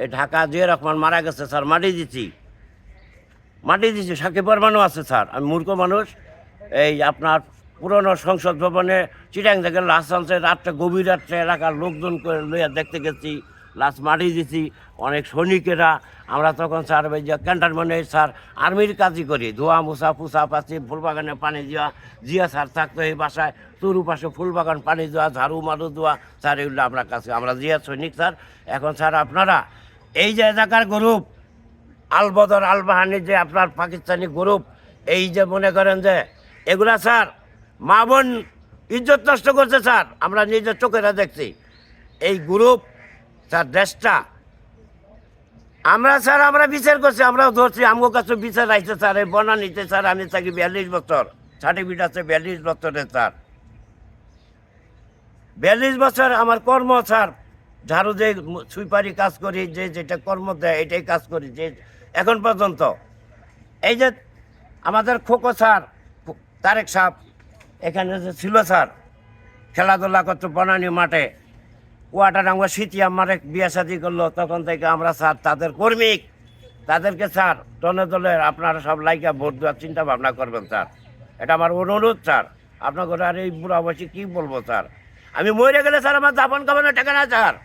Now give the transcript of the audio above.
এই ঢাকা জিয়া রহমান মারা গেছে স্যার, মাটি দিচ্ছি সাকিব বর্মানও আছে স্যার। আমি মূর্খ মানুষ। এই আপনার পুরনো সংসদ ভবনে চিটাং থেকে লাশ আনছে, রাত্রে গভীর রাত্রে এলাকার লোকজন করে লইয়া দেখতে গেছি, লাশ মাটি দিছি। অনেক সৈনিকেরা আমরা তখন স্যার ওই যে ক্যান্টনমেন্টে স্যার আর্মির কাজই করি, ধোয়া মোছা পুষা পাচ্ছি, ফুলবাগানে পানি দেওয়া। জিয়া স্যার থাকতো এই বাসায়, তরু পাশে ফুলবাগান পানি দেওয়া, ঝাড়ু মারু দেওয়া স্যার, এগুলো আমরা কাছে, আমরা জিয়া সৈনিক স্যার। এখন স্যার আপনারা এই যে এলাকার গ্রুপ আলবদর আলবাহানি যে আপনার পাকিস্তানি গ্রুপ, এই যে মনে করেন যে এগুলা স্যার মা বোন ইজ্জত নষ্ট করছে স্যার, আমরা নিজের চোখেরা দেখছি। এই গ্রুপ স্যার দেশটা আমরা বিচার করছি, আমরাও ধরছি, আমগো কাছে বিচার আইছে স্যার। এই বনানীতে স্যার আমি থাকি 42 বছর, সার্টিফিকেট আছে 42 বছরের স্যার। 42 বছর আমার কর্ম স্যার, ঝাড়ু যে সুইপারি কাজ করি, যে যেটা কর্ম দেয় এটাই কাজ করি যে এখন পর্যন্ত। এই যে আমাদের খোকো স্যার তারেক সাহেব এখানে যে ছিল স্যার, খেলাধুলা করতো বনানী মাঠে, কোয়াটার আমরা স্মৃতি আমার বিয়ে শাদি করলো, তখন থেকে আমরা স্যার তাদের কর্মিক, তাদেরকে স্যার দলে দলে আপনারা সব লাইকা ভোট দেওয়ার চিন্তা ভাবনা করবেন স্যার। এটা আমার অনুরোধ স্যার। আপনাকে আর এই বুড়া বয়সে কী বলবো স্যার, আমি মরে গেলে স্যার আমার দাফন কামানোর টাকা না স্যার।